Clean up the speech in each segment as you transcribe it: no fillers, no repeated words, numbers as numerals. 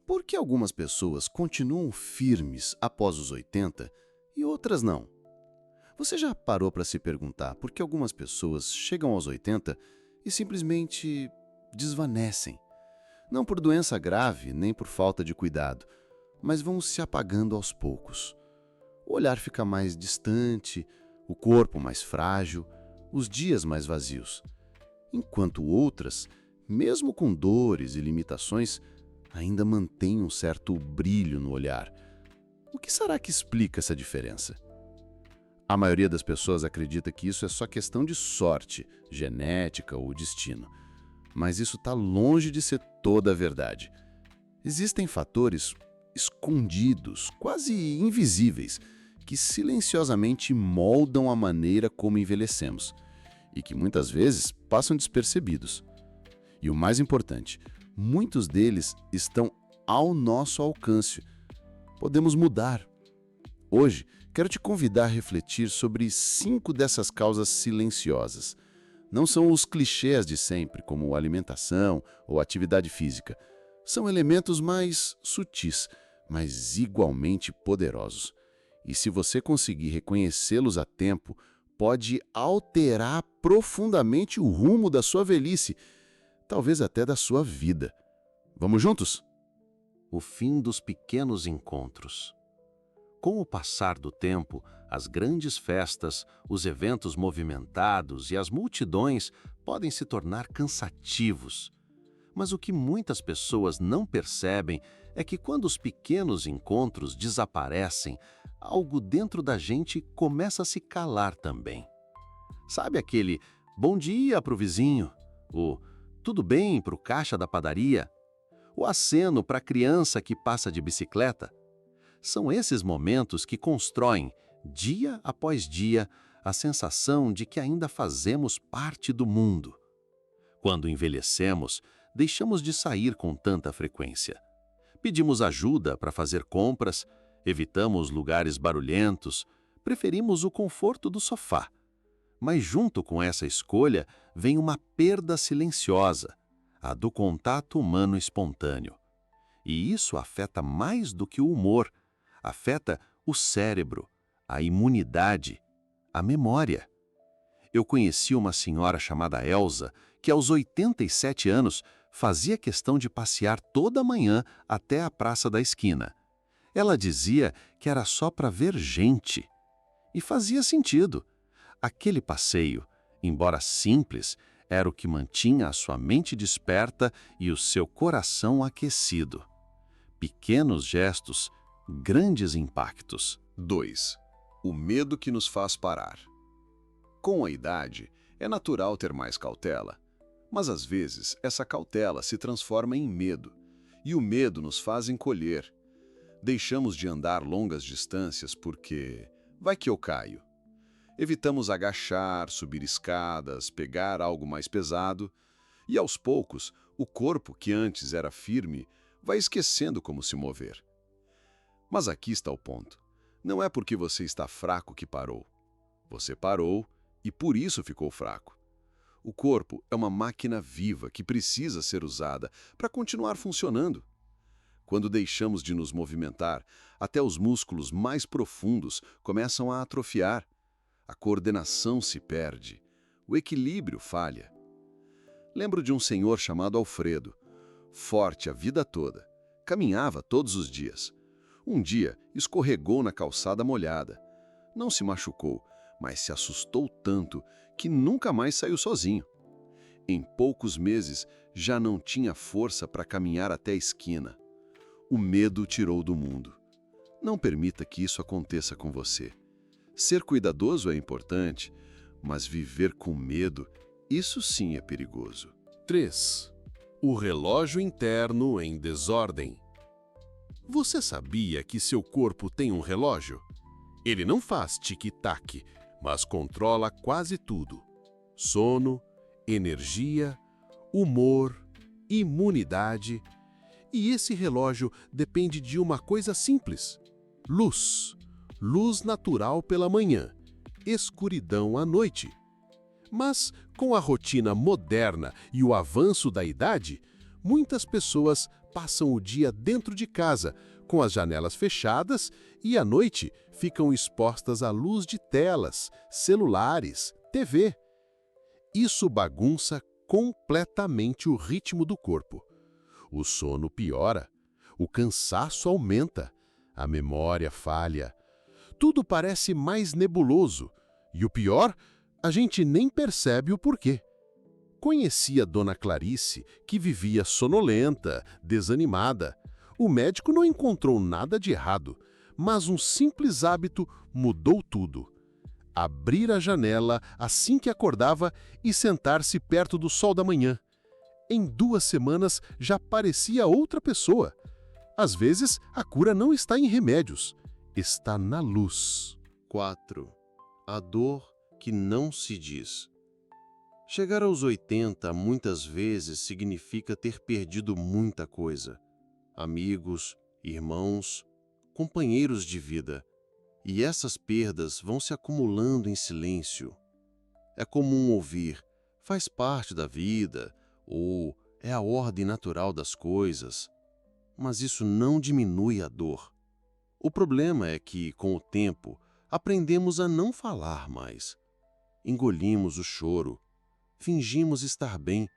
Por que algumas pessoas continuam firmes após os 80 e outras não? Você já parou para se perguntar por que algumas pessoas chegam aos 80 e simplesmente desvanecem? Não por doença grave, nem por falta de cuidado, mas vão se apagando aos poucos. O olhar fica mais distante, o corpo mais frágil, os dias mais vazios. Enquanto outras, mesmo com dores e limitações, ainda mantêm um certo brilho no olhar. O que será que explica essa diferença? A maioria das pessoas acredita que isso é só questão de sorte, genética ou destino. Mas isso está longe de ser toda a verdade. Existem fatores escondidos, quase invisíveis, que silenciosamente moldam a maneira como envelhecemos e que muitas vezes passam despercebidos. E o mais importante, muitos deles estão ao nosso alcance. Podemos mudar. Hoje, quero te convidar a refletir sobre 5 dessas causas silenciosas. Não são os clichês de sempre, como alimentação ou atividade física. São elementos mais sutis, mas igualmente poderosos. E se você conseguir reconhecê-los a tempo, pode alterar profundamente o rumo da sua velhice, talvez até da sua vida. Vamos juntos? O fim dos pequenos encontros. Com o passar do tempo, as grandes festas, os eventos movimentados e as multidões podem se tornar cansativos. Mas o que muitas pessoas não percebem é que quando os pequenos encontros desaparecem, algo dentro da gente começa a se calar também. Sabe aquele bom dia para o vizinho? O tudo bem para o caixa da padaria? O aceno para a criança que passa de bicicleta? São esses momentos que constroem, dia após dia, a sensação de que ainda fazemos parte do mundo. Quando envelhecemos, deixamos de sair com tanta frequência. Pedimos ajuda para fazer compras, evitamos lugares barulhentos, preferimos o conforto do sofá. Mas junto com essa escolha vem uma perda silenciosa, a do contato humano espontâneo. E isso afeta mais do que o humor, afeta o cérebro, a imunidade, a memória. Eu conheci uma senhora chamada Elsa, que aos 87 anos fazia questão de passear toda manhã até a praça da esquina. Ela dizia que era só para ver gente. E fazia sentido. Aquele passeio, embora simples, era o que mantinha a sua mente desperta e o seu coração aquecido. Pequenos gestos, grandes impactos. 2. O medo que nos faz parar. Com a idade, é natural ter mais cautela, mas às vezes essa cautela se transforma em medo, e o medo nos faz encolher. Deixamos de andar longas distâncias porque vai que eu caio. Evitamos agachar, subir escadas, pegar algo mais pesado, e aos poucos, o corpo que antes era firme vai esquecendo como se mover. Mas aqui está o ponto. Não é porque você está fraco que parou. Você parou e por isso ficou fraco. O corpo é uma máquina viva que precisa ser usada para continuar funcionando. Quando deixamos de nos movimentar, até os músculos mais profundos começam a atrofiar. A coordenação se perde, o equilíbrio falha. Lembro de um senhor chamado Alfredo, forte a vida toda, caminhava todos os dias. Um dia, escorregou na calçada molhada. Não se machucou, mas se assustou tanto que nunca mais saiu sozinho. Em poucos meses, já não tinha força para caminhar até a esquina. O medo o tirou do mundo. Não permita que isso aconteça com você. Ser cuidadoso é importante, mas viver com medo, isso sim é perigoso. 3. O relógio interno em desordem. Você sabia que seu corpo tem um relógio? Ele não faz tic-tac, mas controla quase tudo. Sono, energia, humor, imunidade. E esse relógio depende de uma coisa simples: luz. Luz natural pela manhã, escuridão à noite. Mas, com a rotina moderna e o avanço da idade, muitas pessoas passam o dia dentro de casa, com as janelas fechadas, e à noite ficam expostas à luz de telas, celulares, TV. Isso bagunça completamente o ritmo do corpo. O sono piora, o cansaço aumenta, a memória falha. Tudo parece mais nebuloso e o pior, a gente nem percebe o porquê. Conhecia Dona Clarice, que vivia sonolenta, desanimada. O médico não encontrou nada de errado, mas um simples hábito mudou tudo. Abrir a janela assim que acordava e sentar-se perto do sol da manhã. Em 2 semanas já parecia outra pessoa. Às vezes, a cura não está em remédios, está na luz. 4. A dor que não se diz. Chegar aos 80 muitas vezes significa ter perdido muita coisa. Amigos, irmãos, companheiros de vida. E essas perdas vão se acumulando em silêncio. É comum ouvir, faz parte da vida, ou é a ordem natural das coisas. Mas isso não diminui a dor. O problema é que, com o tempo, aprendemos a não falar mais. Engolimos o choro, fingimos estar bem,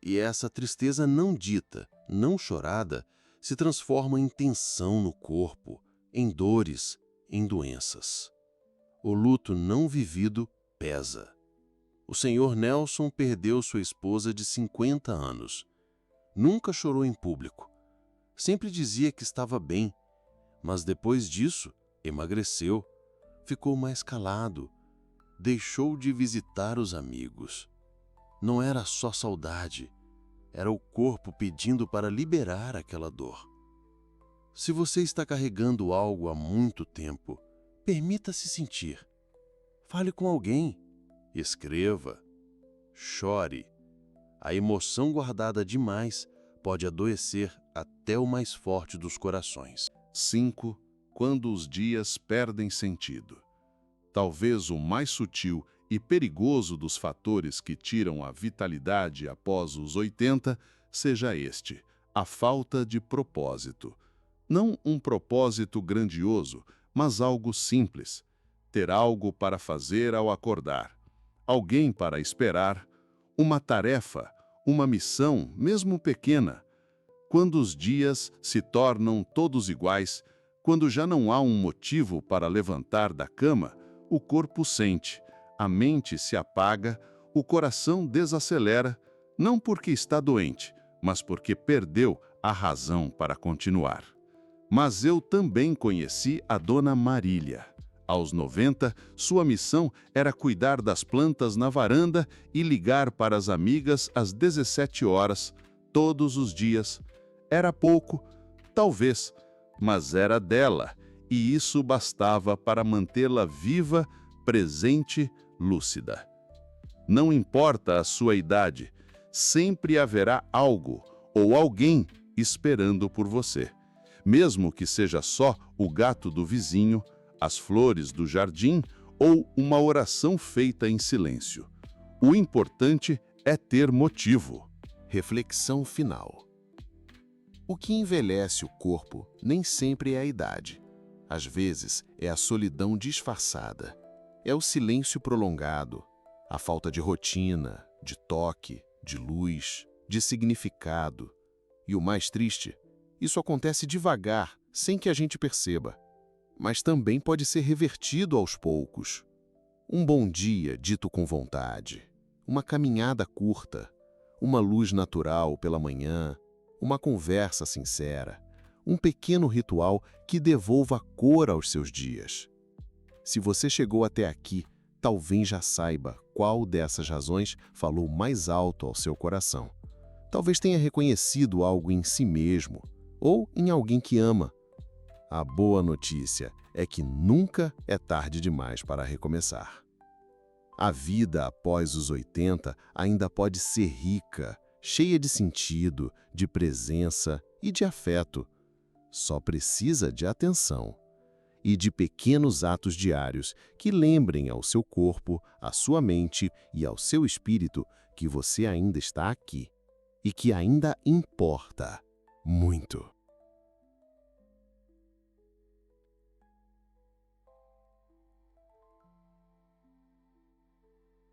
e essa tristeza não dita, não chorada, se transforma em tensão no corpo, em dores, em doenças. O luto não vivido pesa. O senhor Nelson perdeu sua esposa de 50 anos. Nunca chorou em público. Sempre dizia que estava bem, mas depois disso, emagreceu, ficou mais calado, deixou de visitar os amigos. Não era só saudade, era o corpo pedindo para liberar aquela dor. Se você está carregando algo há muito tempo, permita-se sentir. Fale com alguém, escreva, chore. A emoção guardada demais pode adoecer até o mais forte dos corações. 5. Quando os dias perdem sentido. Talvez o mais sutil e perigoso dos fatores que tiram a vitalidade após os 80 seja este, a falta de propósito. Não um propósito grandioso, mas algo simples. Ter algo para fazer ao acordar, alguém para esperar, uma tarefa, uma missão, mesmo pequena. Quando os dias se tornam todos iguais, quando já não há um motivo para levantar da cama, o corpo sente, a mente se apaga, o coração desacelera, não porque está doente, mas porque perdeu a razão para continuar. Mas eu também conheci a Dona Marília. Aos 90, sua missão era cuidar das plantas na varanda e ligar para as amigas às 17 horas, todos os dias. Era pouco, talvez, mas era dela, e isso bastava para mantê-la viva, presente, lúcida. Não importa a sua idade, sempre haverá algo ou alguém esperando por você. Mesmo que seja só o gato do vizinho, as flores do jardim ou uma oração feita em silêncio. O importante é ter motivo. Reflexão final. O que envelhece o corpo nem sempre é a idade. Às vezes é a solidão disfarçada. É o silêncio prolongado, a falta de rotina, de toque, de luz, de significado. E o mais triste, isso acontece devagar, sem que a gente perceba. Mas também pode ser revertido aos poucos. Um bom dia dito com vontade, uma caminhada curta, uma luz natural pela manhã, uma conversa sincera, um pequeno ritual que devolva cor aos seus dias. Se você chegou até aqui, talvez já saiba qual dessas razões falou mais alto ao seu coração. Talvez tenha reconhecido algo em si mesmo ou em alguém que ama. A boa notícia é que nunca é tarde demais para recomeçar. A vida após os 80 ainda pode ser rica, cheia de sentido, de presença e de afeto. Só precisa de atenção e de pequenos atos diários que lembrem ao seu corpo, à sua mente e ao seu espírito que você ainda está aqui e que ainda importa. Muito.